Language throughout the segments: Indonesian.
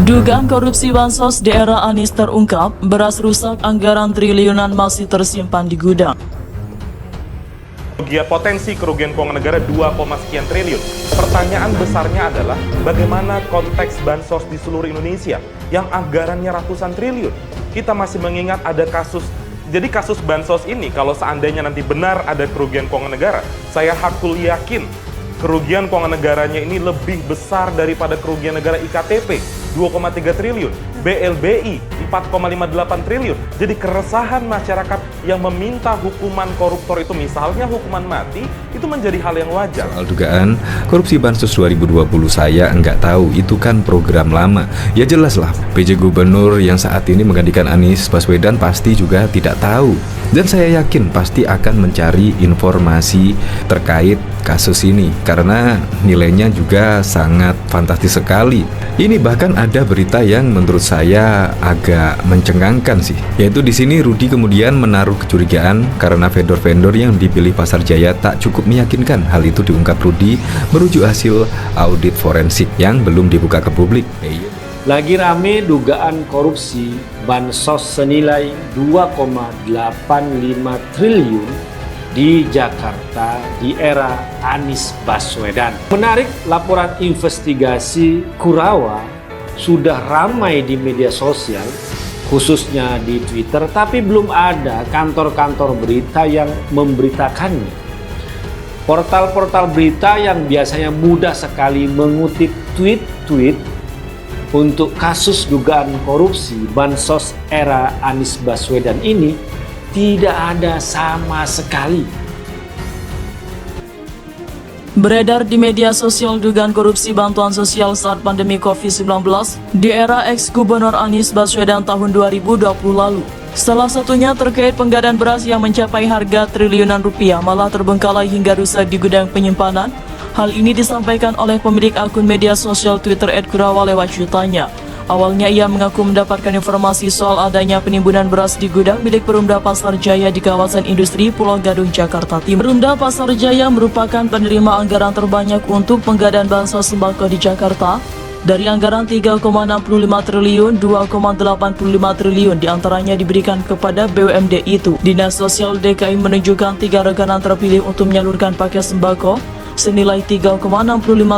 Dugaan korupsi bansos di era Anies terungkap, beras rusak, anggaran triliunan masih tersimpan di gudang. Potensi kerugian keuangan negara 2, sekian triliun. Pertanyaan besarnya adalah bagaimana konteks bansos di seluruh Indonesia yang anggarannya ratusan triliun. Kita masih mengingat ada kasus. Jadi kasus bansos ini kalau seandainya nanti benar ada kerugian keuangan negara, saya hakul yakin kerugian keuangan negaranya ini lebih besar daripada kerugian negara IKTP 2,3 triliun, BLBI 4,58 triliun. Jadi keresahan masyarakat yang meminta hukuman koruptor itu misalnya hukuman mati, itu menjadi hal yang wajar. Soal dugaan korupsi Bansos 2020 saya enggak tahu, itu kan program lama. Ya jelas lah, PJ Gubernur yang saat ini menggantikan Anies Baswedan pasti juga tidak tahu. Dan saya yakin pasti akan mencari informasi terkait kasus ini karena nilainya juga sangat fantastis sekali. Ini bahkan ada berita yang menurut saya agak mencengangkan sih, yaitu di sini Rudi kemudian menaruh kecurigaan karena vendor-vendor yang dipilih Pasar Jaya tak cukup meyakinkan. Hal itu diungkap Rudi merujuk hasil audit forensik yang belum dibuka ke publik. Lagi rame dugaan korupsi bansos senilai 2,85 triliun di Jakarta di era Anies Baswedan. Menarik, laporan investigasi Kurawa sudah ramai di media sosial, khususnya di Twitter, tapi belum ada kantor-kantor berita yang memberitakannya. Portal-portal berita yang biasanya mudah sekali mengutip tweet-tweet untuk kasus dugaan korupsi bansos era Anies Baswedan ini tidak ada sama sekali. Beredar di media sosial dugaan korupsi bantuan sosial saat pandemi COVID-19 di era ex-Gubernur Anies Baswedan tahun 2020 lalu. Salah satunya terkait pengadaan beras yang mencapai harga triliunan rupiah malah terbengkalai hingga rusak di gudang penyimpanan. Hal ini disampaikan oleh pemilik akun media sosial Twitter @Kurawa lewat cuitannya. Awalnya ia mengaku mendapatkan informasi soal adanya penimbunan beras di gudang milik Perumda Pasar Jaya di kawasan industri Pulau Gadung, Jakarta Timur. Perumda Pasar Jaya merupakan penerima anggaran terbanyak untuk pengadaan bansos sembako di Jakarta. Dari anggaran 3,65 triliun, 2,85 triliun diantaranya diberikan kepada BUMD itu. Dinas Sosial DKI menunjukkan 3 rekanan terpilih untuk menyalurkan paket sembako senilai 3,65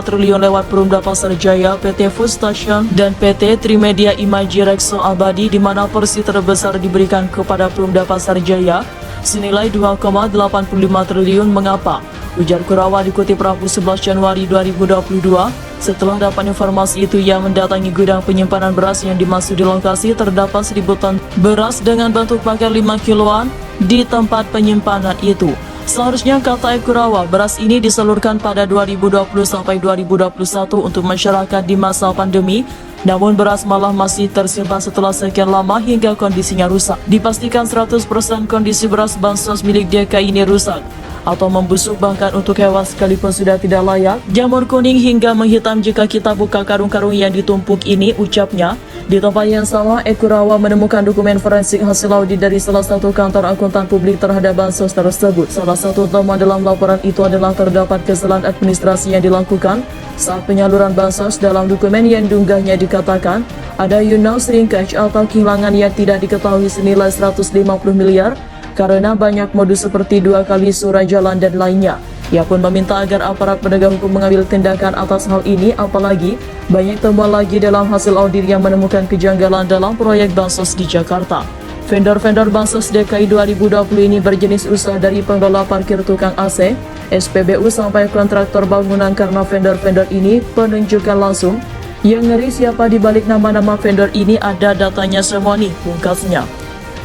triliun lewat Perumda Pasar Jaya, PT Food Station, dan PT Trimedia Imaji Rekso Abadi, di mana porsi terbesar diberikan kepada Perumda Pasar Jaya senilai 2,85 triliun. Mengapa? Ujar Kurawa dikutip Rabu 11 Januari 2022. Setelah dapat informasi itu, ia mendatangi gudang penyimpanan beras yang dimaksud di lokasi terdapat 1.000 ton beras dengan bentuk paket 5 kiloan di tempat penyimpanan itu. Seharusnya, kata Kurawa, beras ini disalurkan pada 2020 sampai 2021 untuk masyarakat di masa pandemi. Namun beras malah masih tersimpan setelah sekian lama hingga kondisinya rusak. Dipastikan 100% kondisi beras bansos milik DKI ini rusak atau membusuk, bahkan untuk hewan sekalipun sudah tidak layak. Jamur kuning hingga menghitam jika kita buka karung-karung yang ditumpuk ini, ucapnya. Di tempat yang sama, Kurawa menemukan dokumen forensik hasil audit dari salah satu kantor akuntan publik terhadap bansos tersebut. Salah satu tema dalam laporan itu adalah terdapat kesalahan administrasi yang dilakukan saat penyaluran bansos. Dalam dokumen yang diunggahnya dikatakan ada shrinkage atau kehilangan yang tidak diketahui senilai 150 miliar karena banyak modus seperti 2 kali surat jalan dan lainnya. Ia pun meminta agar aparat penegak hukum mengambil tindakan atas hal ini, apalagi banyak temuan lagi dalam hasil audit yang menemukan kejanggalan dalam proyek bansos di Jakarta. Vendor-vendor bansos DKI 2020 ini berjenis usaha dari pengelola parkir, tukang AC, SPBU sampai kontraktor bangunan, karena vendor-vendor ini penunjukan langsung. Yang ngeri, siapa di balik nama-nama vendor ini ada datanya semua nih, pungkasnya.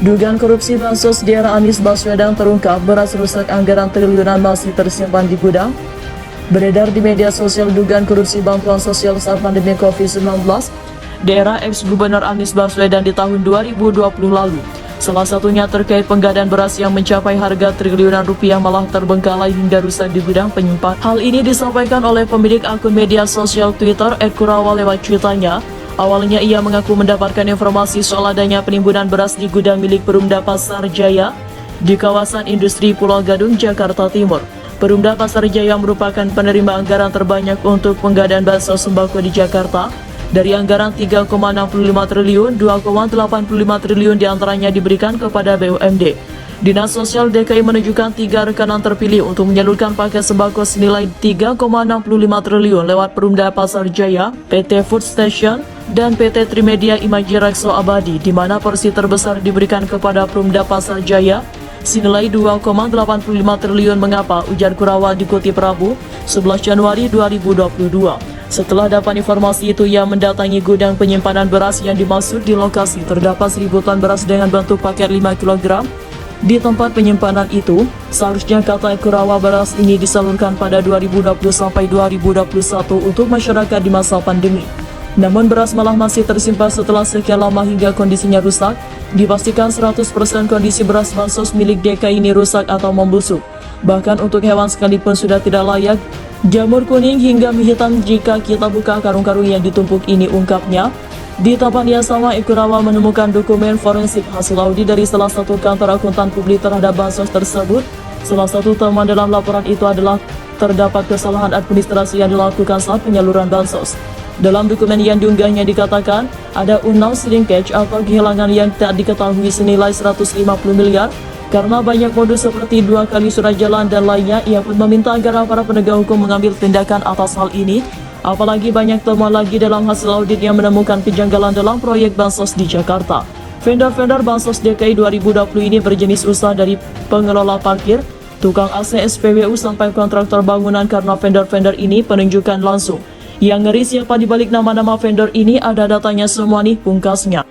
Dugaan korupsi bansos di era Anies Baswedan terungkap, beras rusak, anggaran triliunan masih tersimpan di gudang. Beredar di media sosial dugaan korupsi bantuan sosial saat pandemi COVID-19 di era ex-Gubernur Anies Baswedan di tahun 2020 lalu. Salah satunya terkait pengadaan beras yang mencapai harga triliunan rupiah malah terbengkalai hingga rusak di gudang penyimpan. Hal ini disampaikan oleh pemilik akun media sosial Twitter @Kurawa lewat cuitannya. Awalnya ia mengaku mendapatkan informasi soal adanya penimbunan beras di gudang milik Perumda Pasar Jaya di kawasan industri Pulau Gadung, Jakarta Timur. Perumda Pasar Jaya merupakan penerima anggaran terbanyak untuk pengadaan bansos sembako di Jakarta. Dari anggaran 3,65 triliun, 2,85 triliun diantaranya diberikan kepada BUMD. Dinas Sosial DKI menunjukkan 3 rekanan terpilih untuk menyalurkan paket sembako senilai 3,65 triliun lewat Perumda Pasar Jaya, PT Food Station, dan PT Trimedia Imaji Rekso Abadi, di mana porsi terbesar diberikan kepada Perumda Pasar Jaya senilai 2,85 triliun. Mengapa? Ujar Kurawa dikutip Rabu, 11 Januari 2022. Setelah dapat informasi itu, ia mendatangi gudang penyimpanan beras yang dimaksud. Di lokasi terdapat 1.000 ton beras dengan bentuk paket 5 kg. Di tempat penyimpanan itu, seharusnya, kata Kurawa, beras ini disalurkan pada 2020 sampai 2021 untuk masyarakat di masa pandemi. Namun beras malah masih tersimpan setelah sekian lama hingga kondisinya rusak. Dipastikan 100% kondisi beras bansos milik DKI ini rusak atau membusuk. Bahkan untuk hewan sekalipun sudah tidak layak. Jamur kuning hingga mie hitam jika kita buka karung-karung yang ditumpuk ini, ungkapnya. Di tempat yang sama, Kurawa menemukan dokumen forensik hasil audit dari salah satu kantor akuntan publik terhadap bansos tersebut. Salah satu temuan dalam laporan itu adalah terdapat kesalahan administrasi yang dilakukan saat penyaluran bansos. Dalam dokumen yang diunggahnya dikatakan, ada unknown shrinkage atau kehilangan yang tak diketahui senilai 150 miliar. Karena banyak modus seperti 2 kali surat jalan dan lainnya, ia pun meminta agar para penegak hukum mengambil tindakan atas hal ini. Apalagi banyak temuan lagi dalam hasil audit yang menemukan kejanggalan dalam proyek bansos di Jakarta. Vendor-vendor bansos DKI 2020 ini berjenis usaha dari pengelola parkir, tukang AC SPBU sampai kontraktor bangunan, karena vendor-vendor ini penunjukan langsung. Yang ngeri, siapa di balik nama-nama vendor ini ada datanya semua nih, pungkasnya.